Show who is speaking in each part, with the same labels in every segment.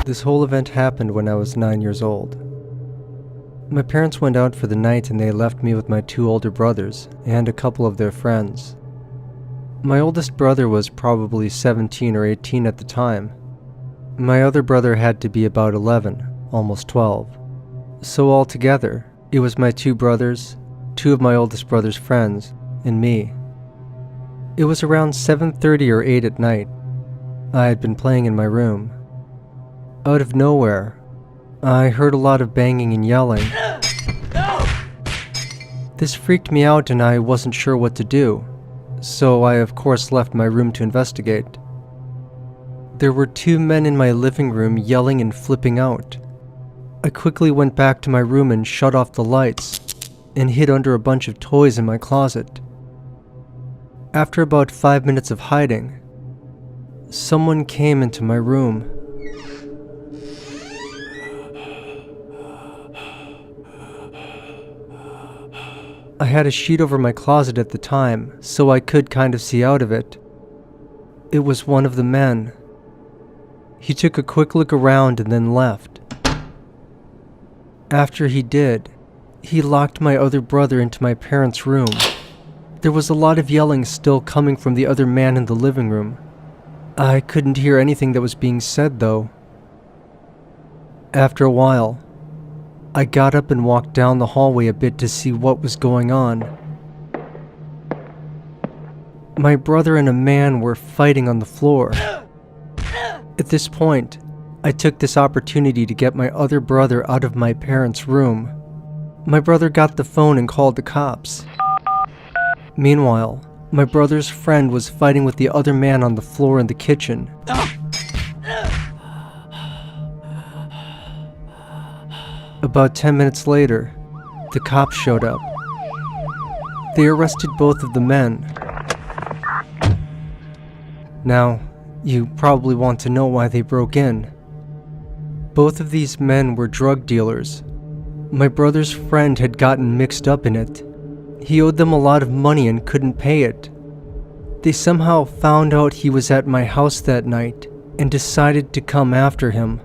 Speaker 1: This whole event happened when I was 9 years old. My parents went out for the night and they left me with my 2 older brothers and a couple of their friends. My oldest brother was probably 17 or 18 at the time. My other brother had to be about 11, almost 12. So altogether, it was my 2 brothers, 2 of my oldest brother's friends, and me. It was around 7:30 or 8 at night. I had been playing in my room. Out of nowhere, I heard a lot of banging and yelling. This freaked me out and I wasn't sure what to do, so I of course left my room to investigate. There were 2 men in my living room yelling and flipping out. I quickly went back to my room and shut off the lights and hid under a bunch of toys in my closet. After about 5 minutes of hiding, someone came into my room. I had a sheet over my closet at the time, so I could kind of see out of it. It was one of the men. He took a quick look around and then left. After he did, he locked my other brother into my parents' room. There was a lot of yelling still coming from the other man in the living room. I couldn't hear anything that was being said though. After a while, I got up and walked down the hallway a bit to see what was going on. My brother and a man were fighting on the floor. At this point, I took this opportunity to get my other brother out of my parents' room. My brother got the phone and called the cops. Meanwhile, my brother's friend was fighting with the other man on the floor in the kitchen. About 10 minutes later, the cops showed up. They arrested both of the men. Now, you probably want to know why they broke in. Both of these men were drug dealers. My brother's friend had gotten mixed up in it. He owed them a lot of money and couldn't pay it. They somehow found out he was at my house that night and decided to come after him.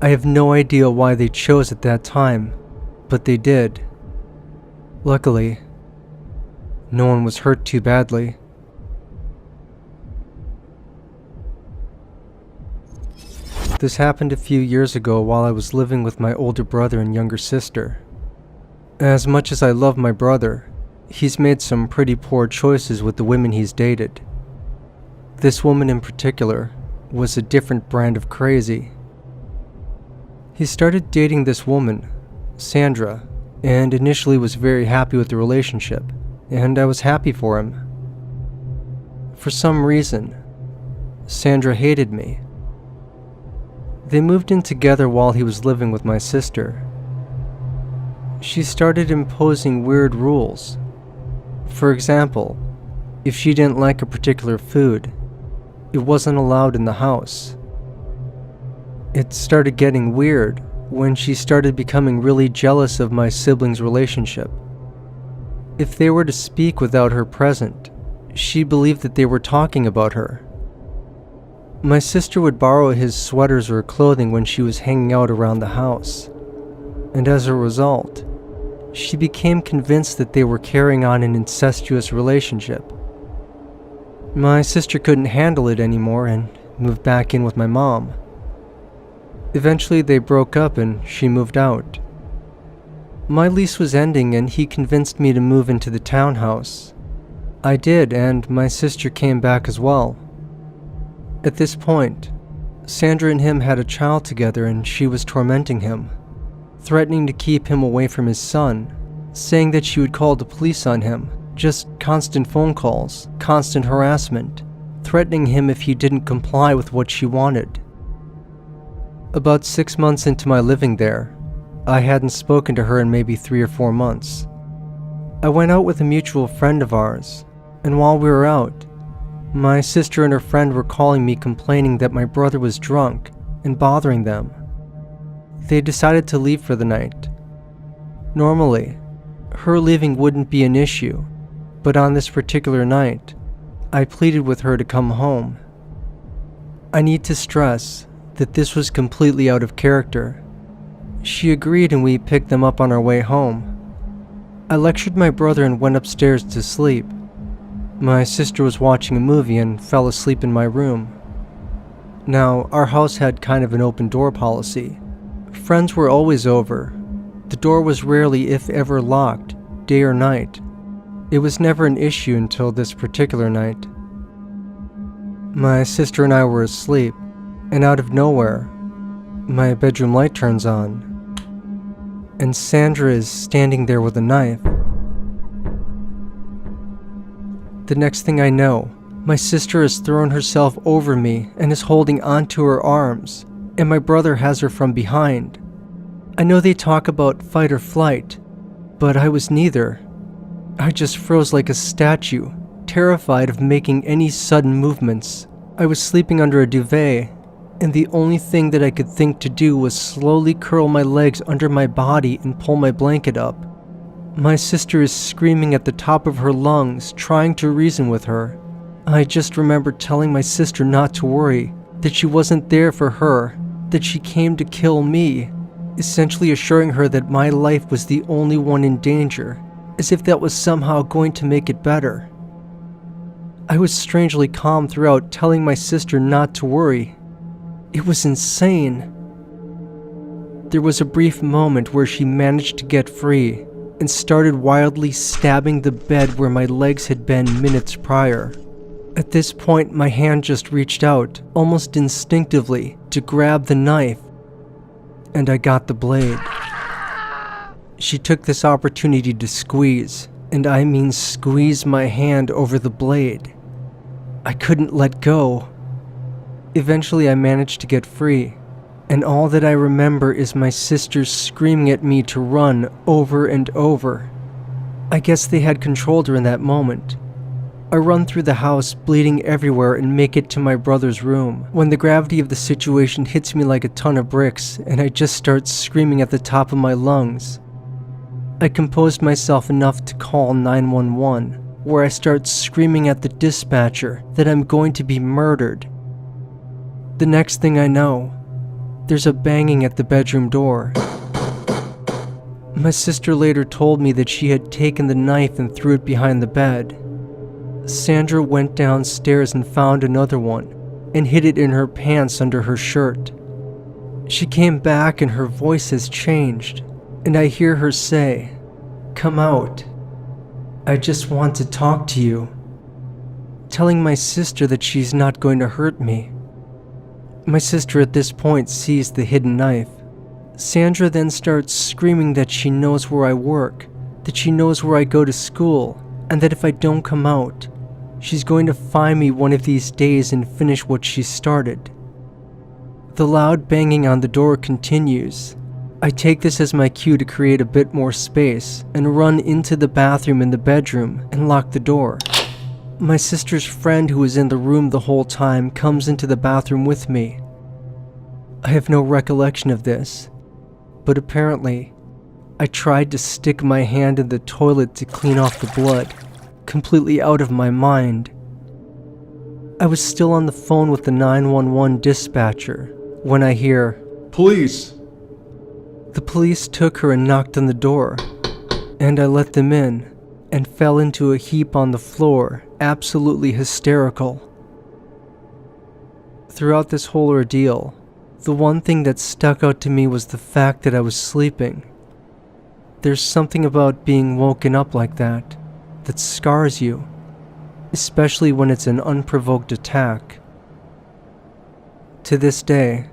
Speaker 1: I have no idea why they chose at that time, but they did. Luckily, no one was hurt too badly. This happened a few years ago while I was living with my older brother and younger sister. As much as I love my brother, he's made some pretty poor choices with the women he's dated. This woman in particular was a different brand of crazy. He started dating this woman, Sandra, and initially was very happy with the relationship, and I was happy for him. For some reason, Sandra hated me. They moved in together while he was living with my sister. She started imposing weird rules. For example, if she didn't like a particular food, it wasn't allowed in the house. It started getting weird when she started becoming really jealous of my siblings' relationship. If they were to speak without her present, she believed that they were talking about her. My sister would borrow his sweaters or clothing when she was hanging out around the house, and as a result, she became convinced that they were carrying on an incestuous relationship. My sister couldn't handle it anymore and moved back in with my mom. Eventually they broke up and she moved out. My lease was ending and he convinced me to move into the townhouse. I did, and my sister came back as well. At this point, Sandra and him had a child together and she was tormenting him, threatening to keep him away from his son, saying that she would call the police on him, just constant phone calls, constant harassment, threatening him if he didn't comply with what she wanted. About 6 months into my living there, I hadn't spoken to her in maybe 3 or 4 months. I went out with a mutual friend of ours, and while we were out, my sister and her friend were calling me complaining that my brother was drunk and bothering them. They decided to leave for the night. Normally, her leaving wouldn't be an issue, but on this particular night, I pleaded with her to come home. I need to stress that this was completely out of character. She agreed and we picked them up on our way home. I lectured my brother and went upstairs to sleep. My sister was watching a movie and fell asleep in my room. Now, our house had kind of an open door policy. Friends were always over. The door was rarely, if ever, locked, day or night. It was never an issue until this particular night. My sister and I were asleep, and out of nowhere, my bedroom light turns on, and Sandra is standing there with a knife. The next thing I know, my sister has thrown herself over me and is holding onto her arms, and my brother has her from behind. I know they talk about fight or flight, but I was neither. I just froze like a statue, terrified of making any sudden movements. I was sleeping under a duvet, and the only thing that I could think to do was slowly curl my legs under my body and pull my blanket up. My sister is screaming at the top of her lungs, trying to reason with her. I just remember telling my sister not to worry, that she wasn't there for her, that she came to kill me, essentially assuring her that my life was the only one in danger, as if that was somehow going to make it better. I was strangely calm throughout, telling my sister not to worry. It was insane. There was a brief moment where she managed to get free and started wildly stabbing the bed where my legs had been minutes prior. At this point, my hand just reached out, almost instinctively, to grab the knife, and I got the blade. She took this opportunity to squeeze, and I mean squeeze my hand over the blade. I couldn't let go. Eventually I managed to get free, and all that I remember is my sisters screaming at me to run over and over. I guess they had controlled her in that moment. I run through the house, bleeding everywhere, and make it to my brother's room, when the gravity of the situation hits me like a ton of bricks, and I just start screaming at the top of my lungs. I composed myself enough to call 911, where I start screaming at the dispatcher that I'm going to be murdered. The next thing I know, there's a banging at the bedroom door. My sister later told me that she had taken the knife and threw it behind the bed. Sandra went downstairs and found another one and hid it in her pants under her shirt. She came back and her voice has changed, and I hear her say, "Come out. I just want to talk to you," telling my sister that she's not going to hurt me. My sister at this point sees the hidden knife. Sandra then starts screaming that she knows where I work, that she knows where I go to school, and that if I don't come out, she's going to find me one of these days and finish what she started. The loud banging on the door continues. I take this as my cue to create a bit more space and run into the bathroom in the bedroom and lock the door. My sister's friend, who was in the room the whole time, comes into the bathroom with me. I have no recollection of this, but apparently, I tried to stick my hand in the toilet to clean off the blood, completely out of my mind. I was still on the phone with the 911 dispatcher when I hear, "Police!" The police took her and knocked on the door, and I let them in and fell into a heap on the floor, absolutely hysterical. Throughout this whole ordeal, the one thing that stuck out to me was the fact that I was sleeping. There's something about being woken up like that scars you, especially when it's an unprovoked attack. To this day,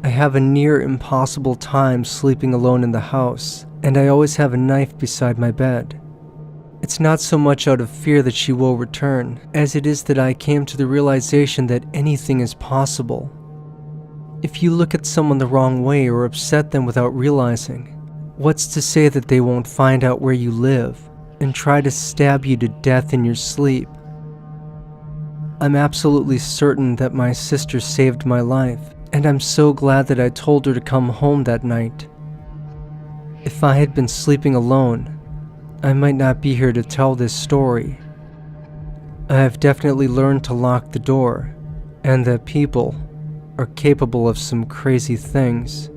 Speaker 1: I have a near impossible time sleeping alone in the house, and I always have a knife beside my bed. It's not so much out of fear that she will return, as it is that I came to the realization that anything is possible. If you look at someone the wrong way or upset them without realizing, what's to say that they won't find out where you live and try to stab you to death in your sleep? I'm absolutely certain that my sister saved my life, and I'm so glad that I told her to come home that night. If I had been sleeping alone, I might not be here to tell this story. I have definitely learned to lock the door, and that people are capable of some crazy things.